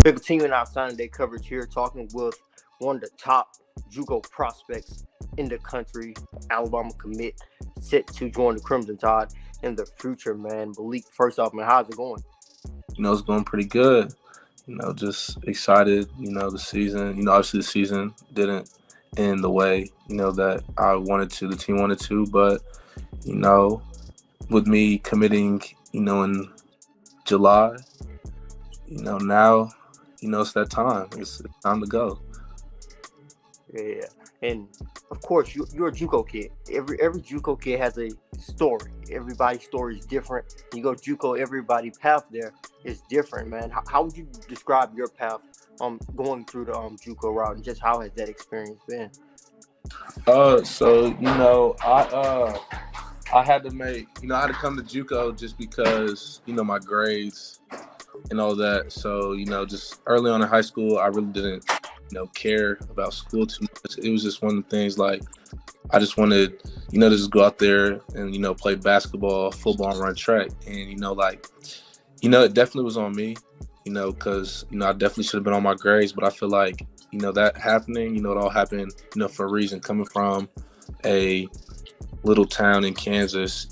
We're continuing our Sunday coverage here, talking with one of the top JUCO prospects in the country, Alabama commit, set to join the Crimson Tide in the future, man. Malik, first off, man, how's it going? It's going pretty good. Just excited. The season. Obviously the season didn't end the way that I wanted to. The team wanted to, but you know, with me committing, in July, now, it's that time. It's time to go. Yeah, and of course you're a JUCO kid. Every JUCO kid has a story. Everybody's story is different. You go JUCO, everybody's path there is different, man. How would you describe your path going through the JUCO route, and just how has that experience been? So I had to make I had to come to JUCO just because my grades and all that. So just early on in high school, I really didn't care about school too much. It was just one of the things like I just wanted to just go out there and play basketball, football, and run track. And it definitely was on me. Because I definitely should have been on my grades, but I feel like that happening, it all happened for a reason. Coming from a little town in Kansas,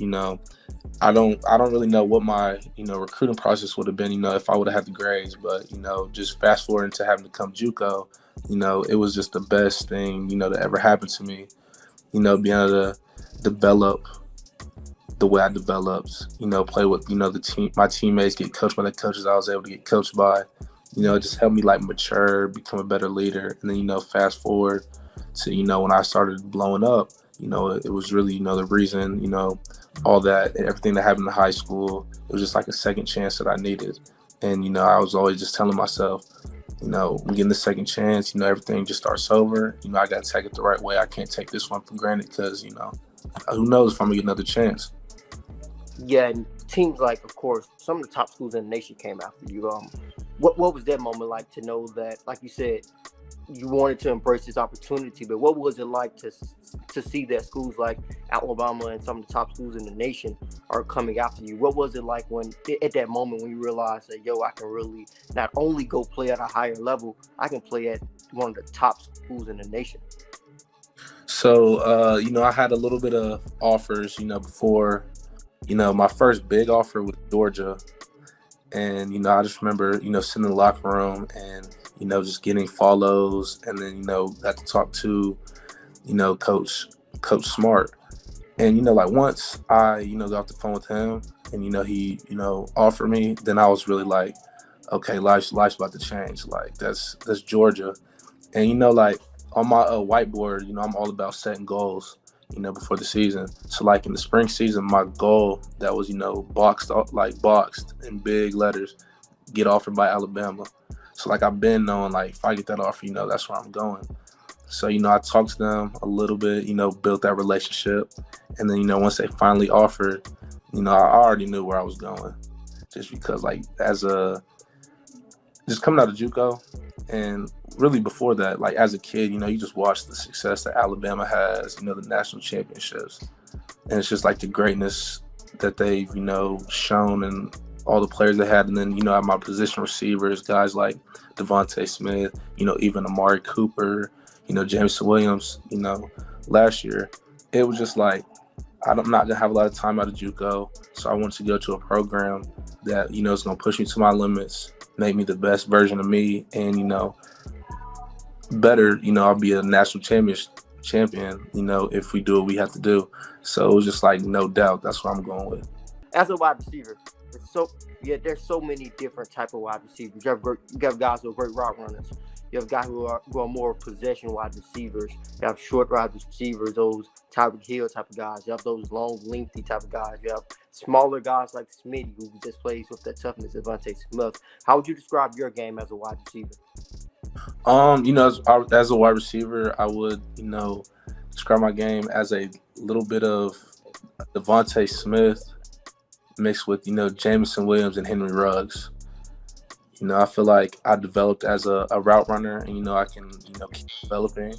I don't really know what my recruiting process would have been, if I would have had the grades. But just fast forwarding to having to come JUCO, it was just the best thing that ever happened to me. Being able to develop the way I developed, play with the team, my teammates, get coached by the coaches I was able to get coached by. It just helped me mature, become a better leader. And then fast forward to when I started blowing up, it was really the reason all that and everything that happened in high school. It was just like a second chance that I needed. And I was always just telling myself, I'm getting the second chance, everything just starts over. I got to take it the right way. I can't take this one for granted because, who knows if I'm going to get another chance. Yeah, and teams like, of course, some of the top schools in the nation came after you. What was that moment like to know that, like you said, you wanted to embrace this opportunity, but what was it like to see that schools like Alabama and some of the top schools in the nation are coming after you? What was it like when at that moment when you realized that, I can really not only go play at a higher level, I can play at one of the top schools in the nation? So, I had a little bit of offers, before, my first big offer was Georgia. And, I just remember, sitting in the locker room and, just getting follows and then, got to talk to, Coach Smart. And, once I, got off the phone with him and, he, offered me, then I was really like, okay, life's about to change. Like, that's Georgia. And, on my whiteboard, I'm all about setting goals, before the season. So, in the spring season, my goal that was, boxed in big letters, get offered by Alabama. So, I've been knowing, if I get that offer, that's where I'm going. So, I talked to them a little bit, built that relationship. And then, once they finally offered, I already knew where I was going. Just because, just coming out of JUCO, and really before that, as a kid, you just watch the success that Alabama has, the national championships. And it's just the greatness that they've, shown and all the players they had. And then, at my position receivers, guys like DeVonta Smith, even Amari Cooper, Jameson Williams, last year. It was just I'm not going to have a lot of time out of JUCO. So I wanted to go to a program that, is going to push me to my limits, make me the best version of me, and, better, I'll be a national champion, if we do what we have to do. So it was just no doubt that's what I'm going with. As a wide receiver, there's so many different type of wide receivers. You have guys who are great route runners. You have guys who are more possession wide receivers. You have short wide receivers, those Tyreek Hill type of guys. You have those long, lengthy type of guys. You have smaller guys like Smitty, who just plays with that toughness of DeVonta Smith. How would you describe your game as a wide receiver? As a wide receiver, I would, describe my game as a little bit of DeVonta Smith mixed with, Jameson Williams and Henry Ruggs. I feel like I developed as a route runner, and, I can, keep developing.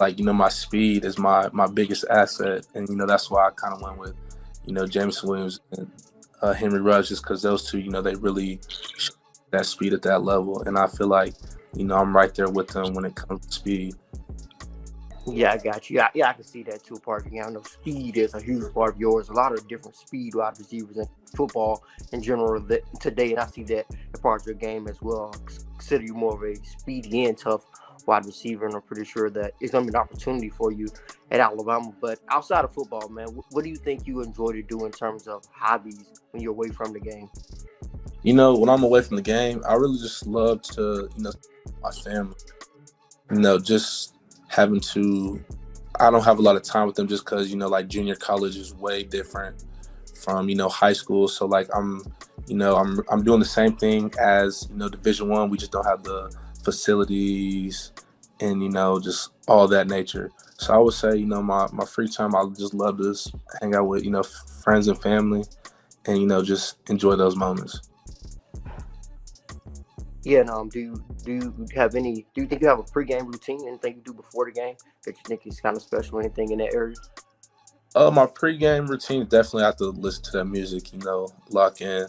My speed is my biggest asset. And, that's why I kind of went with, Jameson Williams and Henry Ruggs, just because those two, they really that speed at that level. And I feel like, I'm right there with them when it comes to speed. Yeah, I got you. Yeah, I can see that too. Part of the game. I know speed is a huge part of yours. A lot of different speed wide receivers in football in general today, and I see that as part of your game as well. Consider you more of a speedy and tough wide receiver, and I'm pretty sure that it's going to be an opportunity for you at Alabama. But outside of football, man, what do you think you enjoy to do in terms of hobbies when you're away from the game? When I'm away from the game, I really just love to, my family. Just having to, I don't have a lot of time with them just because, like junior college is way different from, high school. So like I'm doing the same thing as, Division I. We just don't have the facilities and, just all that nature. So I would say, my free time, I just love to hang out with, friends and family and, just enjoy those moments. Yeah, and do you have any? Do you think you have a pregame routine? Anything you do before the game that you think is kind of special? Anything in that area? My pregame routine, definitely have to listen to that music, lock in.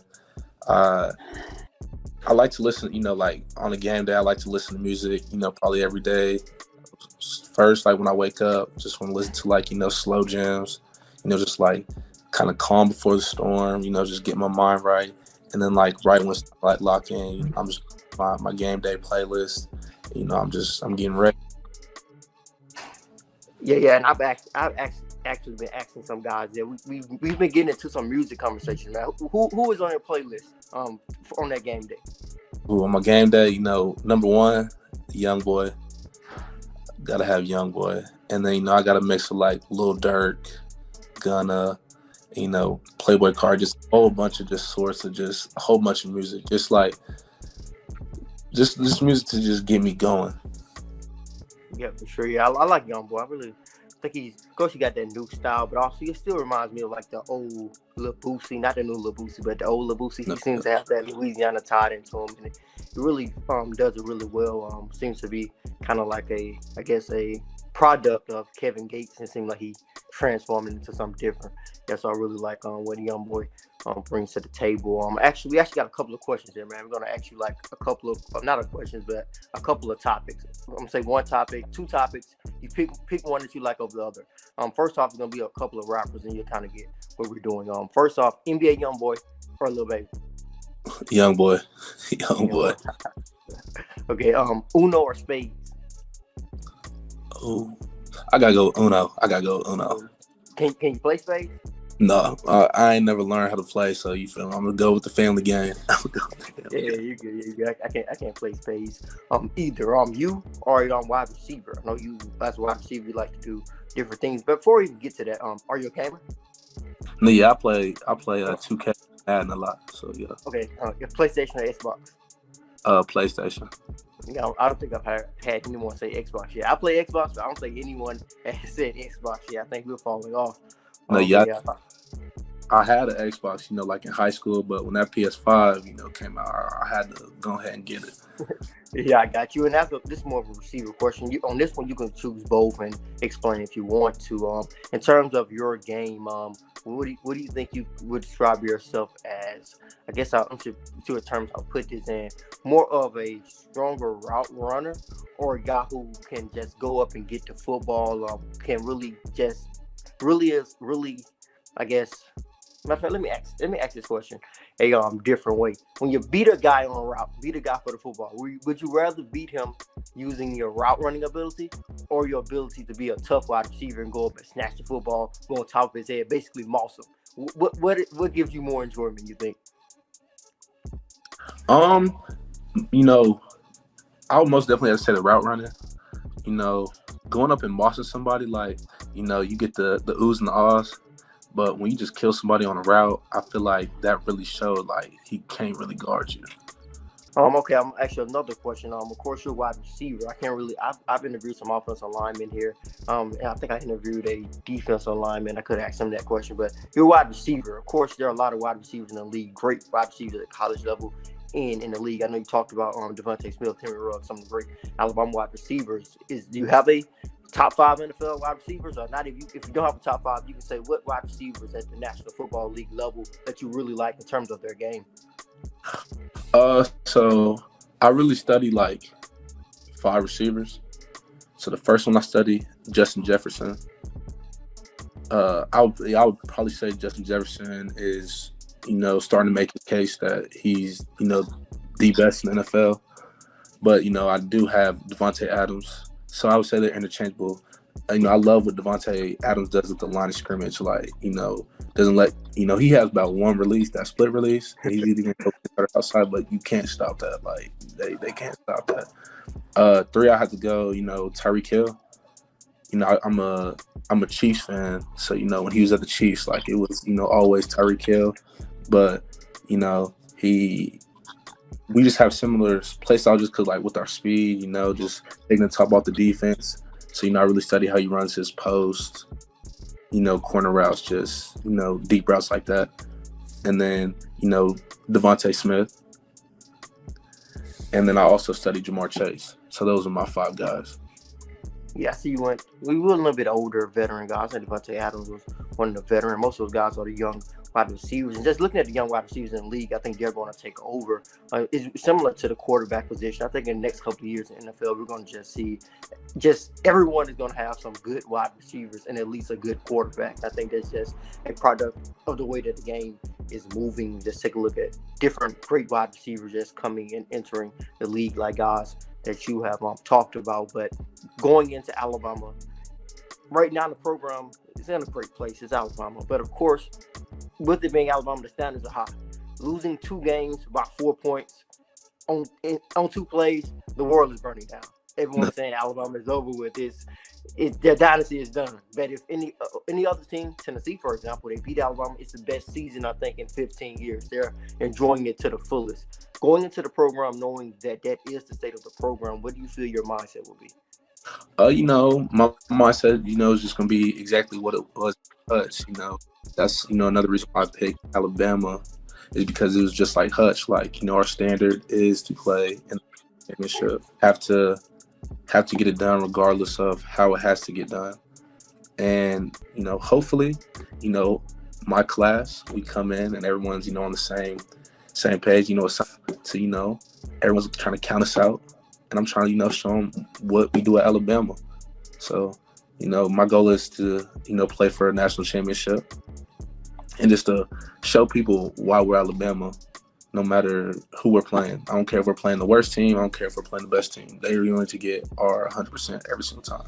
Uh, I like to listen, like on a game day, I like to listen to music, probably every day. First, like when I wake up, just want to listen to like, slow jams, just like kind of calm before the storm, just get my mind right. And then like right when it's like lock in, I'm just my game day playlist, I'm getting ready. Yeah, and actually been asking some guys. Yeah, we've been getting into some music conversations, man. Who is on your playlist on that game day? Ooh, on my game day, number one, Young Boy. Gotta have Young Boy. And then, I gotta mix with like Lil Durk, Gunna, Playboy Card, just a whole bunch of just sorts of just a whole bunch of music. Just like just this music to just get me going. Yeah, for sure. Yeah, I like Young Boy. I really think of course, he got that new style, but also he still reminds me of like the old Lil Boosie, not the new Lil Boosie, but the old Lil Boosie. He seems to have that Louisiana tied into him, and it really does it really well. Seems to be kind of like a product of Kevin Gates, and seems like he transformed it into something different. Yeah, so I really like what the Young Boy brings to the table. We actually got a couple of questions here, man. We're gonna ask you like a couple of not a questions, but a couple of topics. I'm gonna say one topic, two topics. You pick one that you like over the other. First off, it's gonna be a couple of rappers, and you'll kind of get what we're doing. First off, NBA Young Boy or Lil Baby. Young Boy, Young Boy. Okay. Uno or Spades. Oh, I gotta go Uno. Can you play Spades? No, I ain't never learned how to play, so you feel me? I'm gonna go with the family game. Yeah, you good. I can't play Spades. Either you or wide receiver. I know you as a wide receiver you like to do different things. But before we even get to that, are you a gamer? No, yeah, I play 2K Madden a lot. So yeah. Okay, your PlayStation or Xbox? PlayStation. I don't think I've had anyone say Xbox yet. I play Xbox, but I don't think anyone has said Xbox yet. I think we're falling off. No, yeah. I had an Xbox, like in high school, but when that PS5, came out, I had to go ahead and get it. Yeah, I got you. And this is more of a receiver question. On this one, you can choose both and explain if you want to. In terms of your game, what do you think you would describe yourself as? I guess I'm to a terms I'll put this in more of a stronger route runner or a guy who can just go up and get the football, can really I guess. Matter of fact, let me ask this question a different way. When you beat a guy on a route, beat a guy for the football, would you rather beat him using your route running ability or your ability to be a tough wide receiver and go up and snatch the football, go on top of his head, basically moss him? What gives you more enjoyment, you think? I would most definitely have to say the route running. Going up and mossing somebody, like, you get the oohs and the ahs. But when you just kill somebody on a route, I feel like that really showed like he can't really guard you. Okay, I'm actually another question. Of course, you're a wide receiver. I can't really. I've interviewed some offensive linemen here. And I think I interviewed a defensive lineman. I could ask him that question, but you're a wide receiver. Of course, there are a lot of wide receivers in the league. Great wide receivers at college level and in the league. I know you talked about DeVonta Smith, Henry Ruggs, some of the great Alabama wide receivers. Do you have a top 5 NFL wide receivers, or not? If you don't have a top 5, you can say what wide receivers at the National Football League level that you really like in terms of their game. So I really study like 5 receivers. So the first one I study, Justin Jefferson. I would probably say Justin Jefferson is, starting to make a case that he's, the best in the NFL. But, I do have DeVonta Adams. So I would say they're interchangeable. I love what DeVonta Adams does at the line of scrimmage. Like, doesn't let, he has about one release, that split release. And he's either going to go outside, but you can't stop that. Like, they can't stop that. 3, I have to go, Tyreek Hill. I'm a Chiefs fan. So, when he was at the Chiefs, like, it was, always Tyreek Hill. But, we just have similar play style just because, like, with our speed, just taking the top off the defense. So, I really study how he runs his post, corner routes, just, deep routes like that. And then, DeVonta Smith. And then I also studied Jamar Chase. So those are my 5 guys. Yeah, I see we were a little bit older veteran guys. I think DeVonta Adams was one of the veteran. Most of those guys are the young wide receivers. And just looking at the young wide receivers in the league, I think they're going to take over. It's similar to the quarterback position. I think in the next couple of years in the NFL, we're going to just see everyone is going to have some good wide receivers and at least a good quarterback. I think that's just a product of the way that the game is moving. Just take a look at different great wide receivers just coming and entering the league, like guys that you have talked about. But going into Alabama, right now the program is in a great place. It's Alabama. But of course, with it being Alabama, the standards are high. Losing 2 games by 4 points on 2 plays, the world is burning down. Everyone's saying Alabama is over with. Their dynasty is done. But if any other team, Tennessee, for example, they beat Alabama, it's the best season, I think, in 15 years. They're enjoying it to the fullest. Going into the program, knowing that is the state of the program, what do you feel your mindset will be? My mindset, is just going to be exactly what it was. That's, another reason why I picked Alabama is because it was just like Hutch. Like, our standard is to play in the championship. Have to get it done regardless of how it has to get done. And, hopefully, my class, we come in and everyone's, on the same page. It's to, everyone's trying to count us out. And I'm trying to, show them what we do at Alabama. So, my goal is to, play for a national championship and just to show people why we're Alabama, no matter who we're playing. I don't care if we're playing the worst team. I don't care if we're playing the best team. They're going to get our 100% every single time.